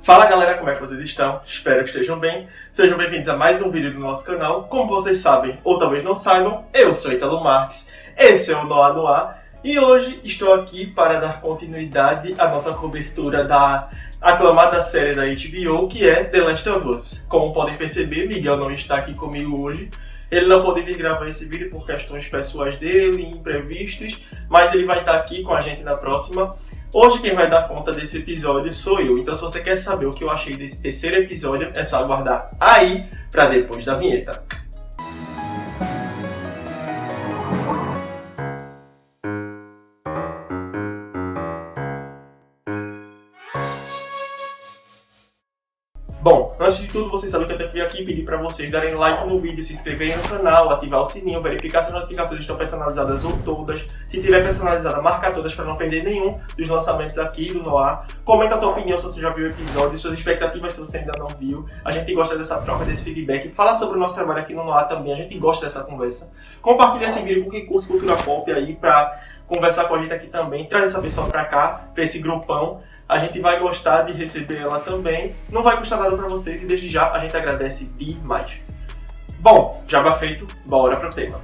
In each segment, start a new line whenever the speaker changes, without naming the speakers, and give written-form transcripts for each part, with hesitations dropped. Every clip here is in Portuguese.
Fala galera, como é que vocês estão? Espero que estejam bem. Sejam bem-vindos a mais um vídeo do nosso canal. Como vocês sabem, ou talvez não saibam, eu sou Ítalo Marques, esse é o Noir no Ar, e hoje estou aqui para dar continuidade à nossa cobertura da aclamada série da HBO, que é The Last of Us. Como podem perceber, Miguel não está aqui comigo hoje. Ele não pôde vir gravar esse vídeo por questões pessoais dele, imprevistos, mas ele vai estar aqui com a gente na próxima. Hoje quem vai dar conta desse episódio sou eu, então se você quer saber o que eu achei desse terceiro episódio, é só aguardar aí pra depois da vinheta. Bom, antes de tudo, vocês sabem que eu tenho que vir aqui pedir para vocês darem like no vídeo, se inscreverem no canal, ativar o sininho, verificar se as notificações estão personalizadas ou todas. Se tiver personalizada, marca todas para não perder nenhum dos lançamentos aqui do Noir. Comenta a tua opinião se você já viu o episódio, suas expectativas se você ainda não viu. A gente gosta dessa troca, desse feedback. Fala sobre o nosso trabalho aqui no Noir também, a gente gosta dessa conversa. Compartilha esse vídeo com quem curte cultura pop aí para conversar com a gente aqui também. Traz essa pessoa para cá, para esse grupão. A gente vai gostar de receber ela também. Não vai custar nada pra vocês e desde já a gente agradece demais. Bom, jabá feito, bora pro tema.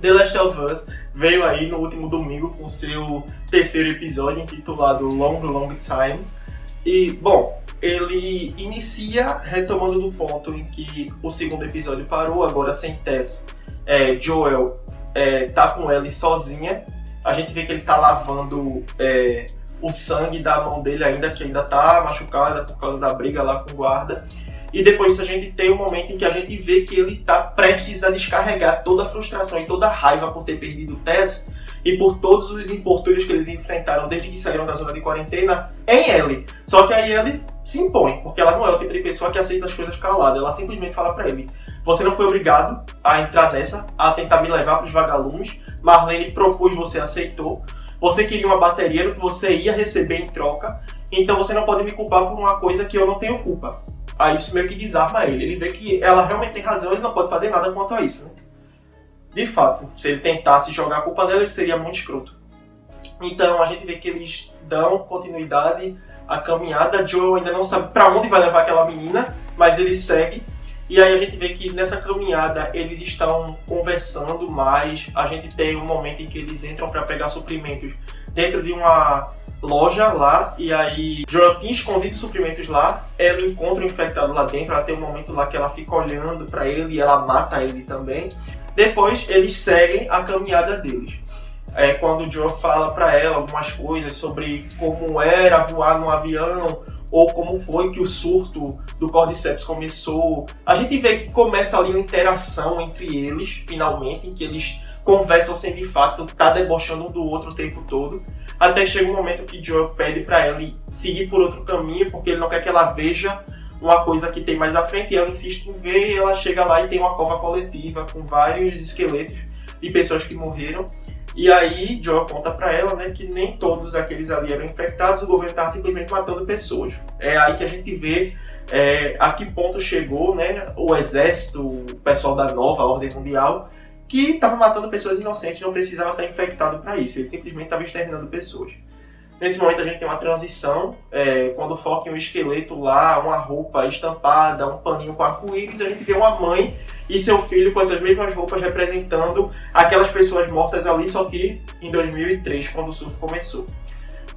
The Last of Us veio aí no último domingo com seu terceiro episódio intitulado Long Long Time. E, bom, ele inicia retomando do ponto em que o segundo episódio parou, agora sem Tess. Joel tá com Ellie sozinha. A gente vê que ele tá lavando o sangue da mão dele ainda, que ainda tá machucada por causa da briga lá com o guarda. E depois disso a gente tem um momento em que a gente vê que ele tá prestes a descarregar toda a frustração e toda a raiva por ter perdido o Tess e por todos os infortúnios que eles enfrentaram desde que saíram da zona de quarentena em Ellie. Só que aí Ellie se impõe, porque ela não é o tipo de pessoa que aceita as coisas calada. Ela simplesmente fala pra ele: você não foi obrigado a entrar nessa, a tentar me levar pros vagalumes. Marlene propôs, você aceitou. Você queria uma bateria no que você ia receber em troca, então você não pode me culpar por uma coisa que eu não tenho culpa. Aí isso meio que desarma ele. Ele vê que ela realmente tem razão, ele não pode fazer nada quanto a isso, né? De fato, se ele tentasse jogar a culpa nela, ele seria muito escroto. Então a gente vê que eles dão continuidade à caminhada. Joel ainda não sabe para onde vai levar aquela menina, mas ele segue. E aí a gente vê que nessa caminhada eles estão conversando mais. A gente tem um momento em que eles entram para pegar suprimentos dentro de uma loja lá. E aí Joel tinha escondido suprimentos lá. Ela encontra o infectado lá dentro. Ela tem um momento lá que ela fica olhando para ele e ela mata ele também. Depois eles seguem a caminhada deles. Quando o Joel fala para ela algumas coisas sobre como era voar num avião, ou como foi que o surto do Cordyceps começou. A gente vê que começa ali uma interação entre eles, finalmente, em que eles conversam sem de fato estar debochando um do outro o tempo todo. Até chega um momento que Joel pede para ela seguir por outro caminho, porque ele não quer que ela veja uma coisa que tem mais à frente, e ela insiste em ver, e ela chega lá e tem uma cova coletiva com vários esqueletos de pessoas que morreram. E aí Joel conta pra ela, né, que nem todos aqueles ali eram infectados, o governo estava simplesmente matando pessoas. É aí que a gente vê a que ponto chegou, né, o exército, o pessoal da nova ordem mundial, que estava matando pessoas inocentes, não precisava estar infectado para isso, ele simplesmente estava exterminando pessoas. Nesse momento a gente tem uma transição, quando foca em um esqueleto lá, uma roupa estampada, um paninho com arco-íris, a gente vê uma mãe e seu filho com essas mesmas roupas representando aquelas pessoas mortas ali, só que em 2003, quando o surto começou.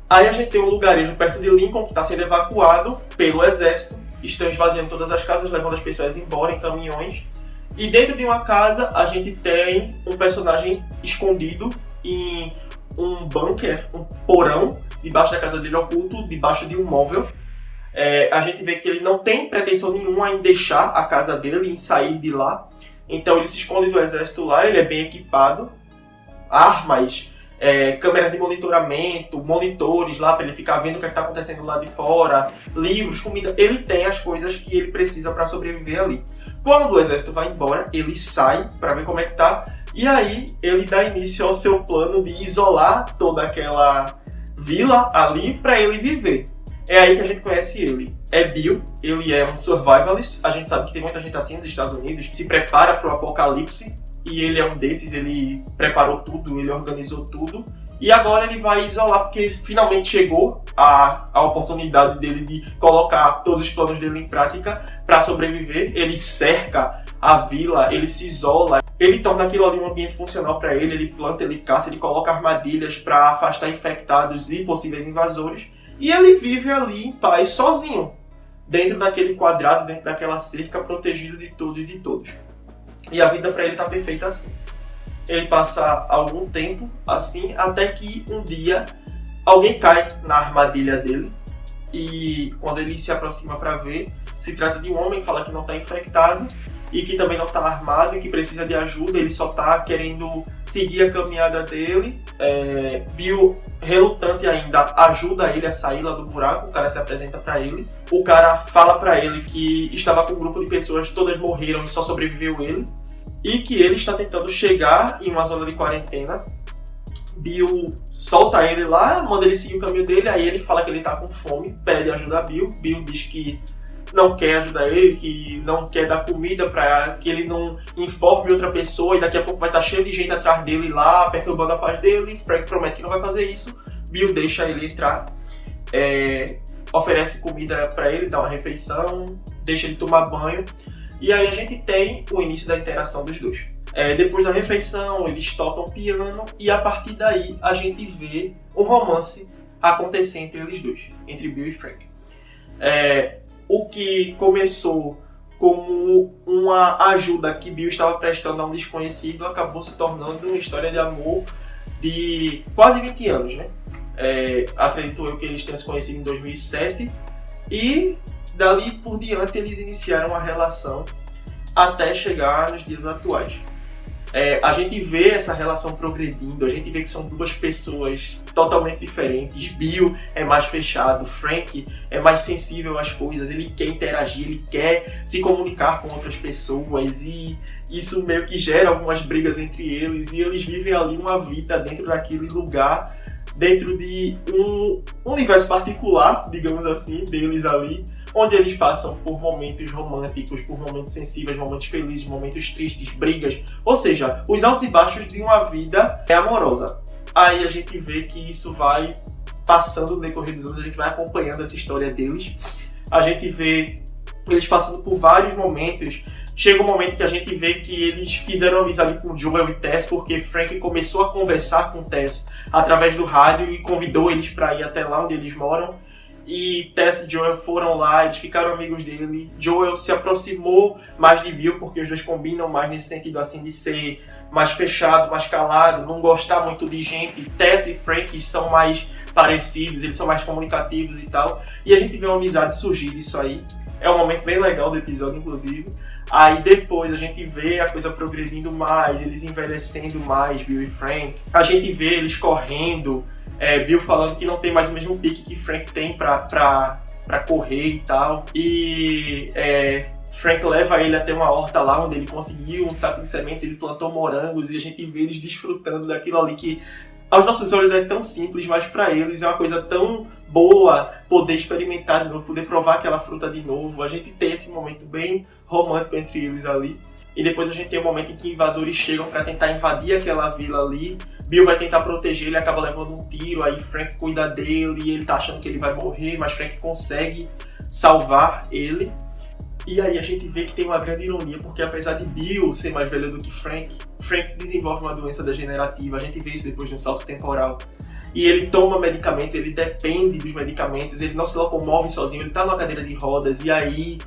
Aí a gente tem um lugarejo perto de Lincoln que está sendo evacuado pelo exército, estão esvaziando todas as casas, levando as pessoas embora em caminhões. E dentro de uma casa a gente tem um personagem escondido em um bunker, um porão, debaixo da casa dele oculto, debaixo de um móvel. A gente vê que ele não tem pretensão nenhuma em deixar a casa dele, em sair de lá. Então ele se esconde do exército lá, ele é bem equipado. Armas, câmeras de monitoramento, monitores lá para ele ficar vendo o que está acontecendo lá de fora, livros, comida. Ele tem as coisas que ele precisa para sobreviver ali. Quando o exército vai embora, ele sai para ver como é que tá. E aí ele dá início ao seu plano de isolar toda aquela vila ali para ele viver. É aí que a gente conhece ele. É Bill, ele é um survivalist. A gente sabe que tem muita gente assim nos Estados Unidos que se prepara para o apocalipse. E ele é um desses, ele preparou tudo, ele organizou tudo. E agora ele vai isolar, porque finalmente chegou a oportunidade dele de colocar todos os planos dele em prática para sobreviver. Ele cerca a vila, ele se isola, ele torna aquilo ali um ambiente funcional para ele planta, ele caça, ele coloca armadilhas para afastar infectados e possíveis invasores. E ele vive ali em paz, sozinho, dentro daquele quadrado, dentro daquela cerca, protegido de tudo e de todos. E a vida para ele tá perfeita assim. Ele passa algum tempo assim, até que um dia alguém cai na armadilha dele. E quando ele se aproxima para ver, se trata de um homem que fala que não está infectado e que também não está armado e que precisa de ajuda. Ele só está querendo seguir a caminhada dele. Bill, relutante ainda, ajuda ele a sair lá do buraco. O cara se apresenta para ele. O cara fala para ele que estava com um grupo de pessoas, todas morreram e só sobreviveu ele. E que ele está tentando chegar em uma zona de quarentena. Bill solta ele lá, manda ele seguir o caminho dele, aí ele fala que ele tá com fome, pede ajuda a Bill. Bill diz que não quer ajudar ele, que não quer dar comida para que ele não informe outra pessoa, e daqui a pouco vai estar cheio de gente atrás dele lá, perturbando a paz dele. Frank promete que não vai fazer isso. Bill deixa ele entrar, oferece comida para ele, dá uma refeição, deixa ele tomar banho. E aí a gente tem o início da interação dos dois. Depois da refeição, eles tocam piano e a partir daí a gente vê um romance acontecer entre eles dois, entre Bill e Frank. O que começou como uma ajuda que Bill estava prestando a um desconhecido acabou se tornando uma história de amor de quase 20 anos, né? Acredito eu que eles tenham se conhecido em 2007 e dali por diante eles iniciaram uma relação até chegar nos dias atuais. A gente vê essa relação progredindo, a gente vê que são duas pessoas totalmente diferentes. Bill é mais fechado, Frank é mais sensível às coisas, ele quer interagir, ele quer se comunicar com outras pessoas e isso meio que gera algumas brigas entre eles e eles vivem ali uma vida dentro daquele lugar, dentro de um universo particular, digamos assim, deles ali, onde eles passam por momentos românticos, por momentos sensíveis, momentos felizes, momentos tristes, brigas, ou seja, os altos e baixos de uma vida amorosa. Aí a gente vê que isso vai passando no decorrer dos anos, a gente vai acompanhando essa história deles, a gente vê eles passando por vários momentos. Chega um momento que a gente vê que eles fizeram amizade com Joel e Tess, porque Frank começou a conversar com Tess através do rádio e convidou eles para ir até lá onde eles moram. E Tess e Joel foram lá, eles ficaram amigos dele. Joel se aproximou mais de Bill, porque os dois combinam mais nesse sentido assim de ser mais fechado, mais calado, não gostar muito de gente. Tess e Frank são mais parecidos, eles são mais comunicativos e tal. E a gente vê uma amizade surgir disso aí. É um momento bem legal do episódio, inclusive. Aí depois a gente vê a coisa progredindo mais, eles envelhecendo mais, Bill e Frank. A gente vê eles correndo, Bill falando que não tem mais o mesmo pique que Frank tem pra correr e tal. E Frank leva ele até uma horta lá onde ele conseguiu um saco de sementes, ele plantou morangos e a gente vê eles desfrutando daquilo ali que aos nossos olhos é tão simples, mas para eles é uma coisa tão boa poder experimentar de novo, poder provar aquela fruta de novo. A gente tem esse momento bem romântico entre eles ali. E depois a gente tem um momento em que invasores chegam para tentar invadir aquela vila ali. Bill vai tentar proteger, ele acaba levando um tiro, aí Frank cuida dele e ele tá achando que ele vai morrer, mas Frank consegue salvar ele. E aí a gente vê que tem uma grande ironia, porque apesar de Bill ser mais velho do que Frank desenvolve uma doença degenerativa, a gente vê isso depois de um salto temporal. E ele toma medicamentos, ele depende dos medicamentos, ele não se locomove sozinho, ele tá numa cadeira de rodas, e aí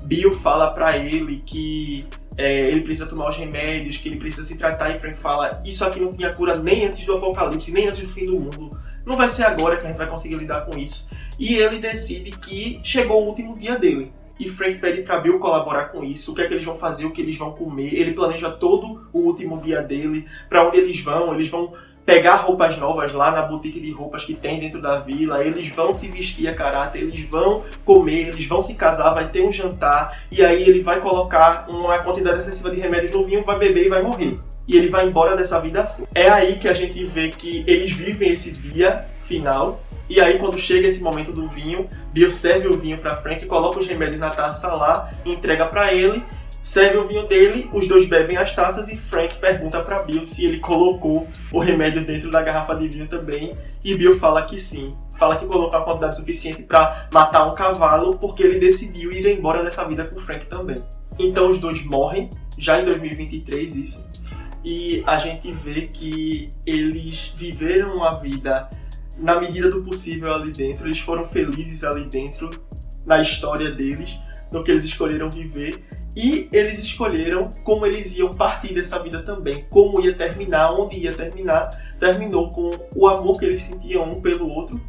Bill fala pra ele que ele precisa tomar os remédios, que ele precisa se tratar, e Frank fala, isso aqui não tinha cura nem antes do apocalipse, nem antes do fim do mundo, não vai ser agora que a gente vai conseguir lidar com isso. E ele decide que chegou o último dia dele. E Frank pede pra Bill colaborar com isso, o que é que eles vão fazer, o que eles vão comer. Ele planeja todo o último dia dele, pra onde eles vão pegar roupas novas lá na boutique de roupas que tem dentro da vila, eles vão se vestir a caráter, eles vão comer, eles vão se casar, vai ter um jantar, e aí ele vai colocar uma quantidade excessiva de remédios no vinho, vai beber e vai morrer. E ele vai embora dessa vida assim. É aí que a gente vê que eles vivem esse dia final. E aí quando chega esse momento do vinho, Bill serve o vinho pra Frank, coloca os remédios na taça lá, entrega pra ele. serve o vinho dele, os dois bebem as taças e Frank pergunta pra Bill se ele colocou o remédio dentro da garrafa de vinho também. E Bill fala que sim. Fala que colocou a quantidade suficiente pra matar um cavalo porque ele decidiu ir embora dessa vida com Frank também. Então os dois morrem, já em 2023 isso. E a gente vê que eles viveram uma vida na medida do possível ali dentro. Eles foram felizes ali dentro, na história deles, no que eles escolheram viver. E eles escolheram como eles iam partir dessa vida também, como ia terminar, onde ia terminar. Terminou com o amor que eles sentiam um pelo outro.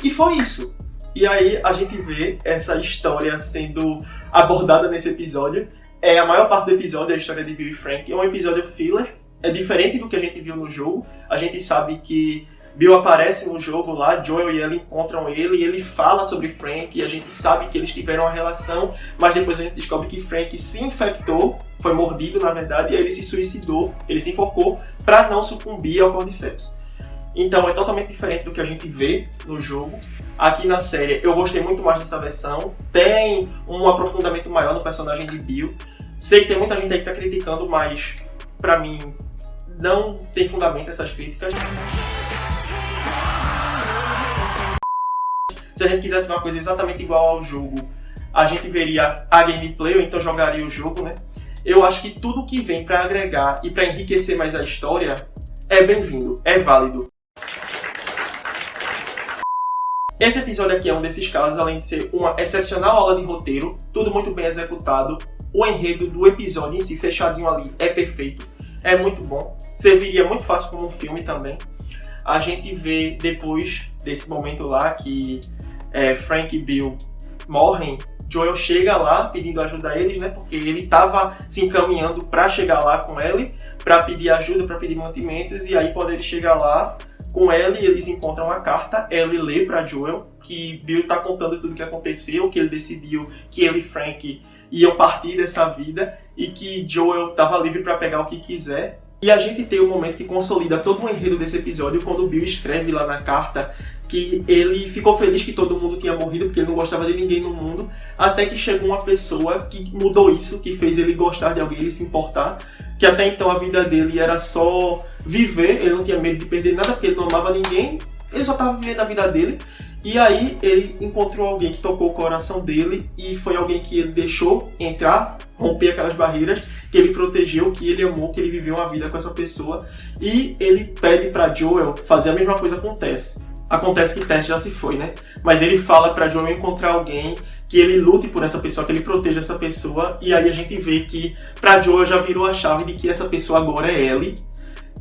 E foi isso. E aí a gente vê essa história sendo abordada nesse episódio. A maior parte do episódio é a história de Bill e Frank. É um episódio filler, é diferente do que a gente viu no jogo. A gente sabe que Bill aparece no jogo lá, Joel e ela encontram ele e ele fala sobre Frank e a gente sabe que eles tiveram uma relação, mas depois a gente descobre que Frank se infectou, foi mordido na verdade, e aí ele se suicidou, ele se enforcou para não sucumbir ao Cordyceps. Então é totalmente diferente do que a gente vê no jogo. Aqui na série eu gostei muito mais dessa versão, tem um aprofundamento maior no personagem de Bill. Sei que tem muita gente aí que tá criticando, mas pra mim não tem fundamento essas críticas. Se a gente quisesse uma coisa exatamente igual ao jogo, a gente veria a gameplay, ou então jogaria o jogo, né? Eu acho que tudo que vem para agregar e para enriquecer mais a história é bem-vindo, é válido. Esse episódio aqui é um desses casos, além de ser uma excepcional aula de roteiro, tudo muito bem executado, o enredo do episódio em si, fechadinho ali, é perfeito, é muito bom, serviria muito fácil como um filme também. A gente vê depois desse momento lá que Frank e Bill morrem, Joel chega lá pedindo ajuda a eles, né? Porque ele estava se encaminhando para chegar lá com Ellie, para pedir ajuda, para pedir mantimentos, e aí quando ele chega lá com Ellie, eles encontram a carta, Ellie lê para Joel que Bill está contando tudo o que aconteceu, que ele decidiu que ele e Frank iam partir dessa vida e que Joel estava livre para pegar o que quiser. E a gente tem um momento que consolida todo o enredo desse episódio quando Bill escreve lá na carta que ele ficou feliz que todo mundo tinha morrido porque ele não gostava de ninguém no mundo, até que chegou uma pessoa que mudou isso, que fez ele gostar de alguém, ele se importar, que até então a vida dele era só viver, ele não tinha medo de perder nada porque ele não amava ninguém, ele só estava vivendo a vida dele. E aí ele encontrou alguém que tocou o coração dele e foi alguém que ele deixou entrar, romper aquelas barreiras, que ele protegeu, que ele amou, que ele viveu uma vida com essa pessoa. E ele pede pra Joel fazer a mesma coisa com Tess. Acontece que Tess já se foi, né? Mas ele fala pra Joel encontrar alguém, que ele lute por essa pessoa, que ele proteja essa pessoa. E aí a gente vê que pra Joel já virou a chave de que essa pessoa agora é Ellie.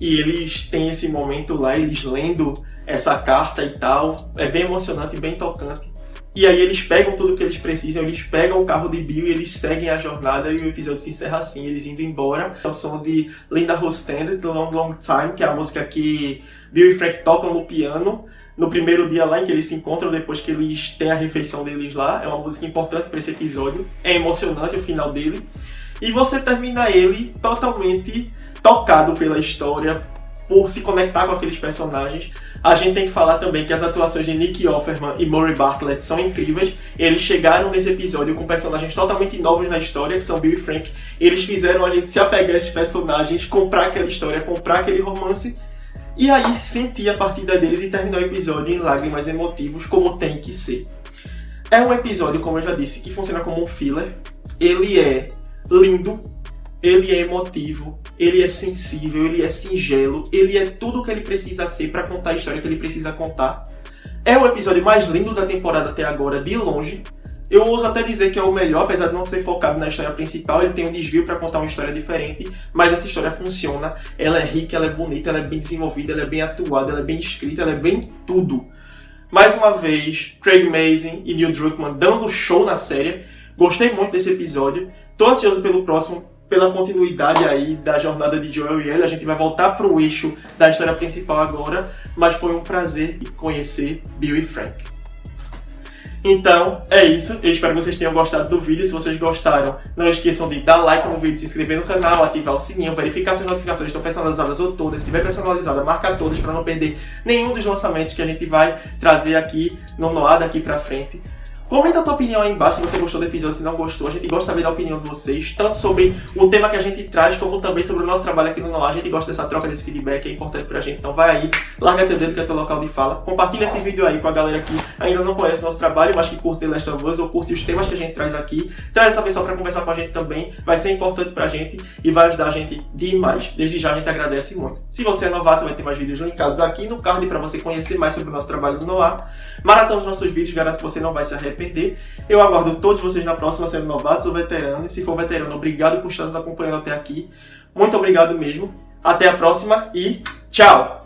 E eles têm esse momento lá, eles lendo essa carta e tal, é bem emocionante, bem tocante. E aí eles pegam tudo o que eles precisam, eles pegam o carro de Bill e eles seguem a jornada e o episódio se encerra assim, eles indo embora. É o som de Linda Ronstadt, The Long Long Time, que é a música que Bill e Frank tocam no piano no primeiro dia lá em que eles se encontram, depois que eles têm a refeição deles lá. É uma música importante para esse episódio, é emocionante o final dele. E você termina ele totalmente tocado pela história, por se conectar com aqueles personagens. A gente tem que falar também que as atuações de Nick Offerman e Murray Bartlett são incríveis. Eles chegaram nesse episódio com personagens totalmente novos na história, que são Bill e Frank. Eles fizeram a gente se apegar a esses personagens, comprar aquela história, comprar aquele romance, e aí sentir a partida deles e terminar o episódio em lágrimas emotivos, como tem que ser. É um episódio, como eu já disse, que funciona como um filler. Ele é lindo, ele é emotivo, ele é sensível, ele é singelo, ele é tudo o que ele precisa ser para contar a história que ele precisa contar. É o episódio mais lindo da temporada até agora, de longe. Eu ouso até dizer que é o melhor, apesar de não ser focado na história principal, ele tem um desvio para contar uma história diferente, mas essa história funciona, ela é rica, ela é bonita, ela é bem desenvolvida, ela é bem atuada, ela é bem escrita, ela é bem tudo. Mais uma vez, Craig Mazin e Neil Druckmann dando show na série. Gostei muito desse episódio, tô ansioso pelo próximo, pela continuidade aí da jornada de Joel e Ellie. A gente vai voltar pro eixo da história principal agora, mas foi um prazer conhecer Bill e Frank. Então, é isso. Eu espero que vocês tenham gostado do vídeo. Se vocês gostaram, não esqueçam de dar like no vídeo, se inscrever no canal, ativar o sininho, verificar se as notificações estão personalizadas ou todas. Se estiver personalizada, marca todas para não perder nenhum dos lançamentos que a gente vai trazer aqui no Noah daqui pra frente. Comenta a tua opinião aí embaixo se você gostou do episódio, se não gostou. A gente gosta de saber da opinião de vocês, tanto sobre o tema que a gente traz, como também sobre o nosso trabalho aqui no Noir. A gente gosta dessa troca, desse feedback, é importante pra gente. Então vai aí, larga teu dedo que é teu local de fala. Compartilha esse vídeo aí com a galera que ainda não conhece o nosso trabalho, mas que curte The Last of Us ou curte os temas que a gente traz aqui. Traz essa pessoa pra conversar com a gente também, vai ser importante pra gente e vai ajudar a gente demais. Desde já a gente agradece muito. Se você é novato, vai ter mais vídeos linkados aqui no card pra você conhecer mais sobre o nosso trabalho no Noir. Maratona os nossos vídeos, garanto que você não vai se arrepender. Eu aguardo todos vocês na próxima, sendo novatos ou veteranos. E se for veterano, obrigado por estar nos acompanhando até aqui. Muito obrigado mesmo. Até a próxima e tchau!